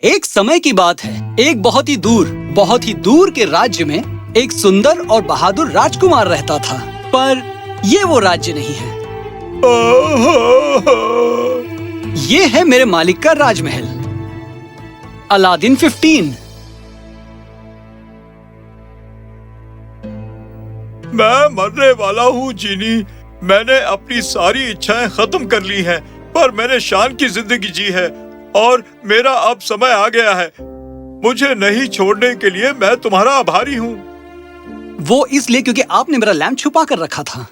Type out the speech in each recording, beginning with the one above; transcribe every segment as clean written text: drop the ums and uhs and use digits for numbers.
एक समय की बात है, एक बहुत ही दूर के राज्य में एक सुंदर और बहादुर राजकुमार रहता था। पर ये वो राज्य नहीं है। ये है मेरे मालिक का राजमहल, अलादीन 15। मैं मरने वाला हूँ जीनी। मैंने अपनी सारी इच्छाएं खत्म कर ली हैं, पर मैंने शान की जिंदगी जी है और मेरा अब समय आ गया है। मुझे नहीं छोड़ने के लिए मैं तुम्हारा आभारी हूँ। वो इसलिए क्योंकि आपने मेरा लैम्प छुपा कर रखा था।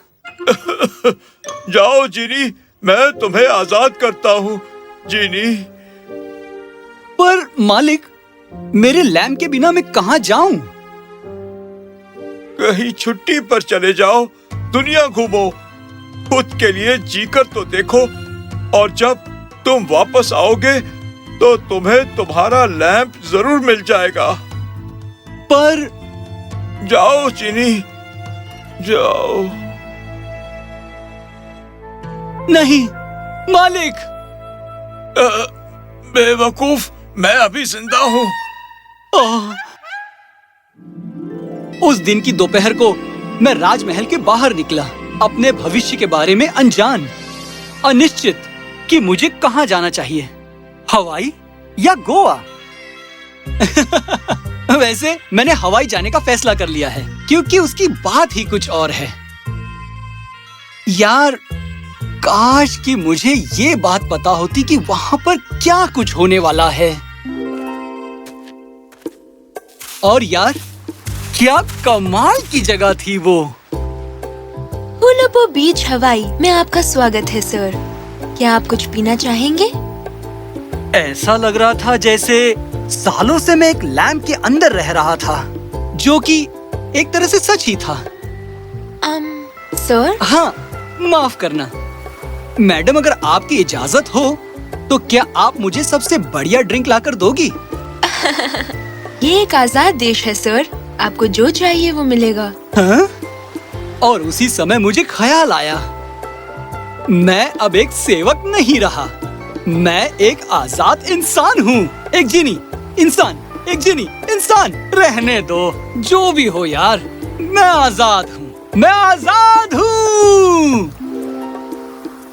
जाओ जीनी, मैं तुम्हें आजाद करता हूँ जीनी। पर मालिक, मेरे लैम्प के बिना मैं कहाँ जाऊं? कहीं छुट्टी पर चले जाओ, दुनिया घूमो, खुद के लिए जीकर तो देखो, और जब तुम वापस आओगे तो तुम्हें तुम्हारा लैंप जरूर मिल जाएगा। पर जाओ चीनी, जाओ। नहीं मालिक। बेवकूफ, मैं अभी जिंदा हूँ। उस दिन की दोपहर को मैं राजमहल के बाहर निकला, अपने भविष्य के बारे में अनजान, अनिश्चित कि मुझे कहाँ जाना चाहिए, हवाई या गोवा। वैसे मैंने हवाई जाने का फैसला कर लिया है, क्योंकि उसकी बात ही कुछ और है। यार, काश कि मुझे ये बात पता होती कि वहाँ पर क्या कुछ होने वाला है। और यार, क्या कमाल की जगह थी वो। हुलुपो बीच हवाई में आपका स्वागत है सर। क्या आप कुछ पीना चाहेंगे? ऐसा लग रहा था जैसे सालों से मैं एक लैम्प के अंदर रह रहा था, जो कि एक तरह से सच ही था। सर? हाँ, माफ करना मैडम, अगर आपकी इजाजत हो तो क्या आप मुझे सबसे बढ़िया ड्रिंक लाकर दोगी? ये एक आजाद देश है सर, आपको जो चाहिए वो मिलेगा। हाँ? और उसी समय मुझे ख्याल आया, मैं अब एक सेवक नहीं रहा, मैं एक आजाद इंसान हूँ। एक जिनी इंसान, एक जिनी इंसान। रहने दो, जो भी हो यार, मैं आजाद हूँ, मैं आजाद हूँ।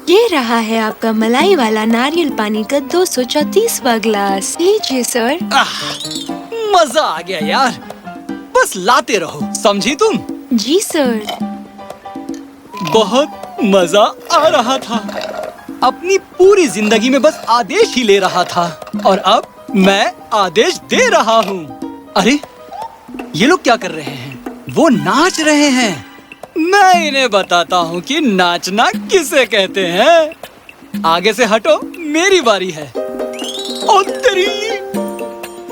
ये रहा है आपका मलाई वाला नारियल पानी का 234वां ग्लास। लीजिए सर। मजा आ गया यार, बस लाते रहो, समझी तुम? जी सर। बहुत मजा आ रहा था, अपनी पूरी जिंदगी में बस आदेश ही ले रहा था, और अब मैं आदेश दे रहा हूँ। अरे, ये लोग क्या कर रहे हैं? वो नाच रहे हैं। मैं इन्हें बताता हूँ कि नाचना किसे कहते हैं। आगे से हटो, मेरी बारी है। ओ तेरी!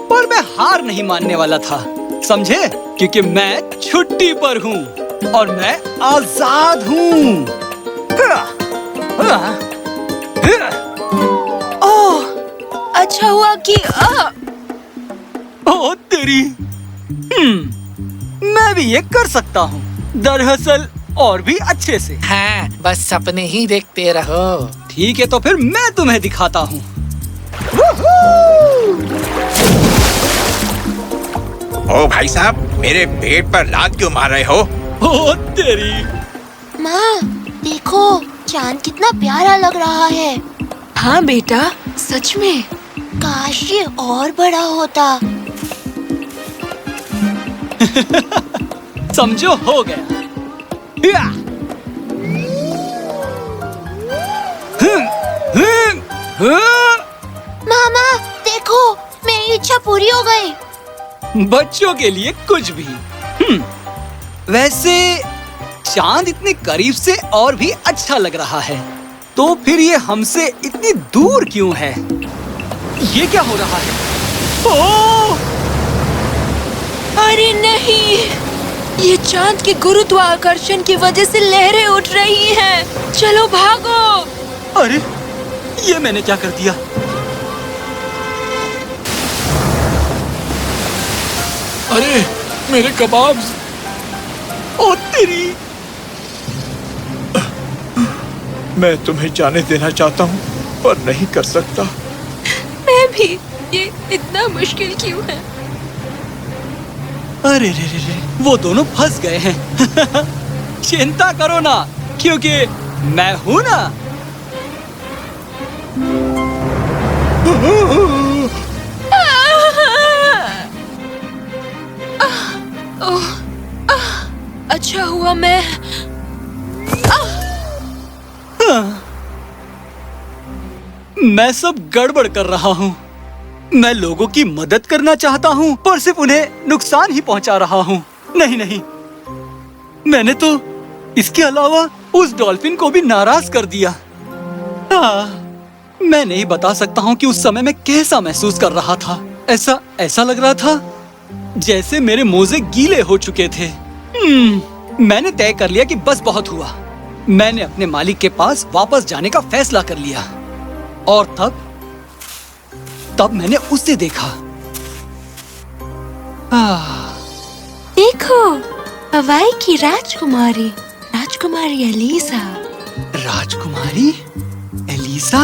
पर मैं हार नहीं मानने वाला था, समझे? क्योंकि मैं छुट्टी पर हूँ और मैं आजाद हूँ। ओह, अच्छा हुआ कि ओ तेरी! मैं भी ये कर सकता हूँ, दरअसल और भी अच्छे से। हाँ, बस सपने ही देखते रहो। ठीक है, तो फिर मैं तुम्हें दिखाता हूँ। ओ भाई साहब, मेरे पेट पर लात क्यों मार रहे हो? ओ तेरी! माँ, देखो, चांद कितना प्यारा लग रहा है। हाँ बेटा, सच में। काश ये और बड़ा होता। समझो, हो गया। मामा, देखो, मेरी इच्छा पूरी हो गई। बच्चों के लिए कुछ भी। वैसे चांद इतने करीब से और भी अच्छा लग रहा है, तो फिर ये हमसे इतनी दूर क्यों है? ये क्या हो रहा है? ओह! अरे नहीं, ये चांद के गुरुत्वाकर्षण की वजह से लहरें उठ रही हैं। चलो भागो। अरे, ये मैंने क्या कर दिया? अरे, मेरे कबाब! ओ तेरी! मैं तुम्हें जाने देना चाहता हूँ, पर नहीं कर सकता। मैं भी। ये इतना मुश्किल क्यों है? अरे रे रे रे, वो दोनों फंस गए हैं। चिंता करो ना, क्योंकि मैं हूं ना। अच्छा हुआ मैं सब गड़बड़ कर रहा हूँ। मैं लोगों की मदद करना चाहता हूँ, पर सिर्फ उन्हें नुकसान ही पहुँचा रहा हूँ। नहीं नहीं, मैंने तो इसके अलावा उस डॉल्फिन को भी नाराज कर दिया। मैं नहीं बता सकता हूँ कि उस समय मैं कैसा महसूस कर रहा था। ऐसा लग रहा था जैसे मेरे मोजे गीले हो चुके थे। मैंने तय कर लिया कि बस बहुत हुआ। मैंने अपने मालिक के पास वापस जाने का फैसला कर लिया। और तब मैंने उसे देखा। देखो, हवाई की राजकुमारी एलिसा। राजकुमारी एलिसा?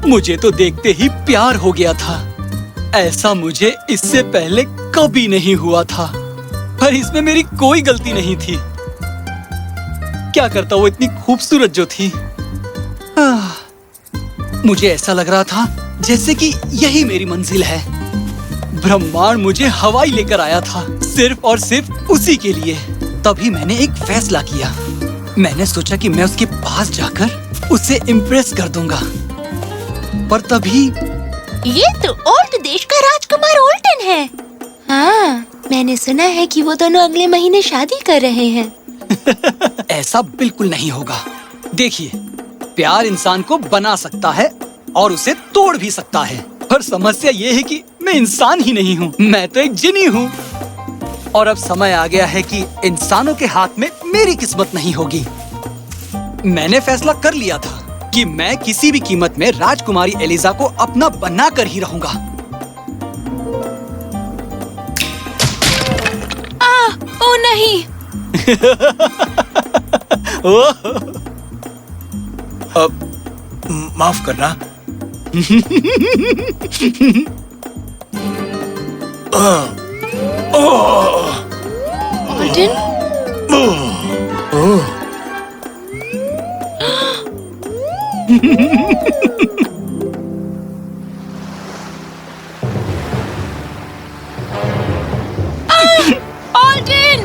मुझे तो देखते ही प्यार हो गया था। ऐसा मुझे इससे पहले कभी नहीं हुआ था, पर इसमें मेरी कोई गलती नहीं थी। क्या करता वो इतनी खूबसूरत जो थी। मुझे ऐसा लग रहा था जैसे कि यही मेरी मंजिल है। ब्रह्मांड मुझे हवाई लेकर आया था, सिर्फ और सिर्फ उसी के लिए। तभी मैंने एक फैसला किया। मैंने सोचा कि मैं उसके पास जाकर उसे इम्प्रेस कर दूंगा। पर तभी ये तो ओल्ट देश का राजकुमार ओल्टन है। हाँ, मैंने सुना है कि वो दोनों अगले महीने शादी कर रहे हैं। ऐसा बिल्कुल नहीं होगा। देखिए, प्यार इंसान को बना सकता है और उसे तोड़ भी सकता है। पर समस्या ये है कि मैं इंसान ही नहीं हूँ, मैं तो एक जिनी हूँ। और अब समय आ गया है कि इंसानों के हाथ में मेरी किस्मत नहीं होगी। मैंने फैसला कर लिया था कि मैं किसी भी कीमत में राजकुमारी एलिसा को अपना बना कर ही रहूंगा। ओ नहीं। माफ करना। ओल्टन? ओल्टन!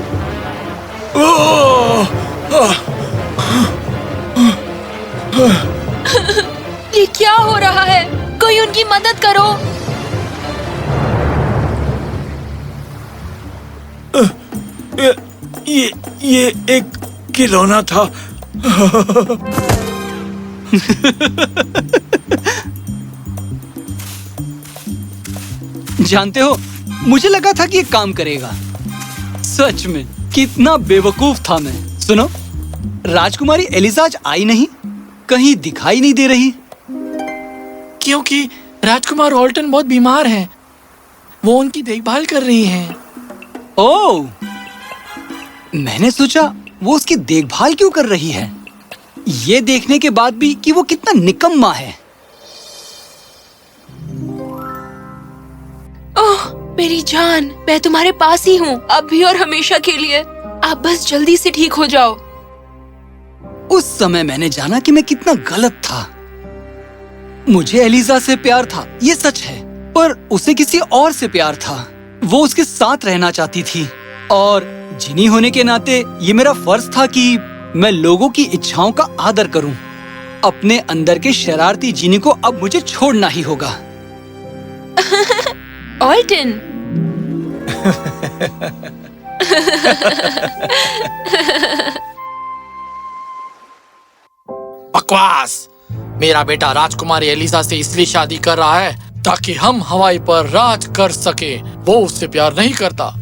ये क्या हो रहा है? कोई उनकी मदद करो। ये एक खिलौना था। जानते हो, मुझे लगा था कि ये काम करेगा। सच में कितना बेवकूफ था मैं। सुनो, राजकुमारी एलिसा आज आई नहीं, कहीं दिखाई नहीं दे रही। क्योंकि राजकुमार ओल्टन बहुत बीमार हैं। वो उनकी देखभाल कर रही हैं। ओह, मैंने सोचा वो उसकी देखभाल क्यों कर रही है, ये देखने के बाद भी कि वो कितना निकम्मा है। ओह मेरी जान, मैं तुम्हारे पास ही हूँ, अब भी और हमेशा के लिए। आप बस जल्दी से ठीक हो जाओ। उस समय मैंने जाना कि मैं कितना गलत था। मुझे एलिसा से प्यार था, ये सच है, पर उसे किसी और से प्यार था। वो उसके साथ रहना चाहती थी, और जिनी होने के नाते ये मेरा फर्ज था कि मैं लोगों की इच्छाओं का आदर करूं। अपने अंदर के शरारती जिनी को अब मुझे छोड़ना ही होगा। ओल्टन। बकवास! मेरा बेटा राजकुमारी एलिसा से इसलिए शादी कर रहा है ताकि हम हवाई पर राज कर सके। वो उससे प्यार नहीं करता।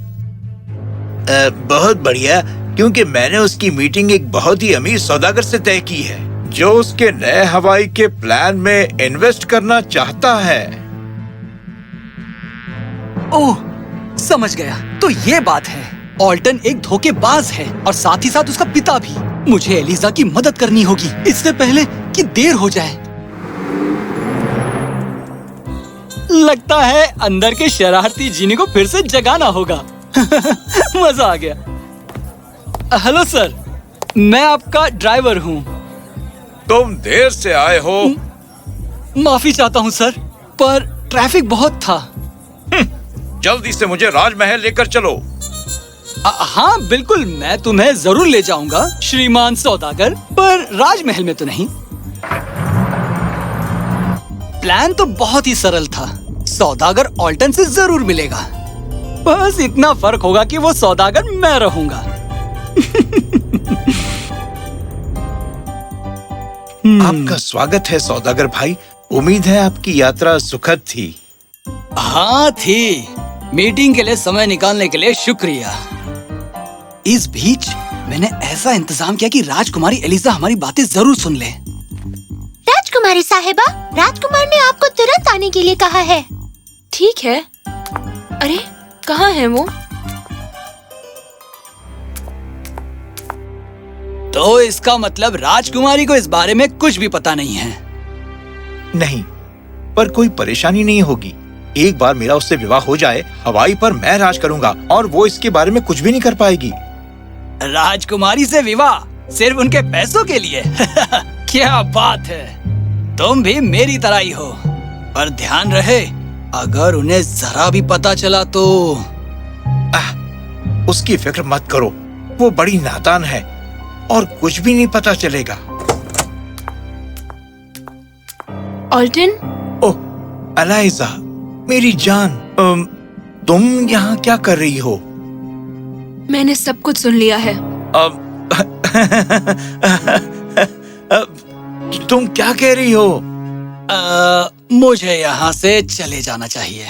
बहुत बढ़िया, क्योंकि मैंने उसकी मीटिंग एक बहुत ही अमीर सौदागर से तय की है, जो उसके नए हवाई के प्लान में इन्वेस्ट करना चाहता है। ओह, समझ गया। तो ये बात है, ओल्टन एक धोखेबाज है और साथ ही साथ उसका पिता भी। मुझे एलिसा की मदद करनी होगी इससे पहले कि देर हो जाए। लगता है अंदर के शरारती जीनी को फिर से जगाना होगा। मजा आ गया। हेलो सर, मैं आपका ड्राइवर हूँ। तुम देर से आए हो। माफी चाहता हूँ सर, पर ट्रैफिक बहुत था। जल्दी से मुझे राजमहल लेकर चलो। हाँ बिल्कुल, मैं तुम्हें जरूर ले जाऊंगा श्रीमान सौदागर, पर राजमहल में तो नहीं। प्लान तो बहुत ही सरल था। सौदागर ऑल्टन से जरूर मिलेगा, बस इतना फर्क होगा कि वो सौदागर मैं रहूंगा। आपका स्वागत है सौदागर भाई। उम्मीद है आपकी यात्रा सुखद थी। हाँ थी। मीटिंग के लिए समय निकालने के लिए शुक्रिया। इस बीच मैंने ऐसा इंतजाम किया कि राजकुमारी एलिजा हमारी बातें जरूर सुन ले। राजकुमारी साहिबा, राजकुमार ने आपको तुरंत आने के लिए कहा है। ठीक है। अरे कहाँ है वो? तो इसका मतलब राजकुमारी को इस बारे में कुछ भी पता नहीं है। नहीं, पर कोई परेशानी नहीं होगी। एक बार मेरा उससे विवाह हो जाए, हवाई पर मैं राज करूंगा और वो इसके बारे में कुछ भी नहीं कर पाएगी। राजकुमारी से विवाह सिर्फ उनके पैसों के लिए? क्या बात है, तुम भी मेरी तरह ही हो। पर ध्यान रहे, अगर उन्हें जरा भी पता चला तो। उसकी फिक्र मत करो, वो बड़ी नादान है और कुछ भी नहीं पता चलेगा। ऑल्टन? ओह, एलाइजा, मेरी जान, तुम यहाँ क्या कर रही हो? मैंने सब कुछ सुन लिया है। तुम क्या कह रही हो? मुझे यहाँ से चले जाना चाहिए।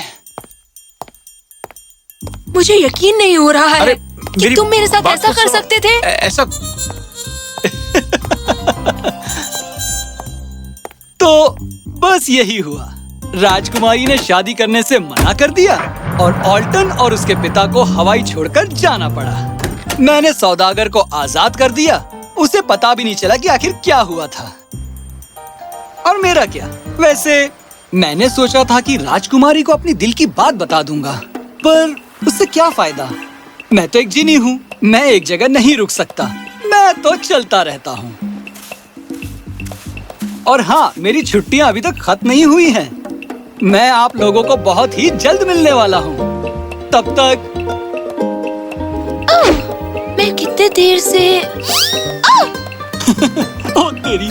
मुझे यकीन नहीं हो रहा है कि तुम मेरे साथ ऐसा कर सकते थे। ऐसा तो बस यही हुआ। राजकुमारी ने शादी करने से मना कर दिया और ऑल्टन और उसके पिता को हवाई छोड़कर जाना पड़ा। मैंने सौदागर को आजाद कर दिया। उसे पता भी नहीं चला कि आखिर क्या हुआ था। और मेरा क्या? वैसे मैंने सोचा था कि राजकुमारी को अपनी दिल की बात बता दूंगा, पर उससे क्या फायदा? मैं तो एक जिनी हूँ, मैं एक जगह नहीं रुक सकता। मैं तो चलता रहता हूँ। और हाँ, मेरी छुट्टियाँ अभी तक खत्म नहीं हुई हैं। मैं आप लोगों को बहुत ही जल्द मिलने वाला हूँ। तब तक मैं कितने देर से ओ तेरी।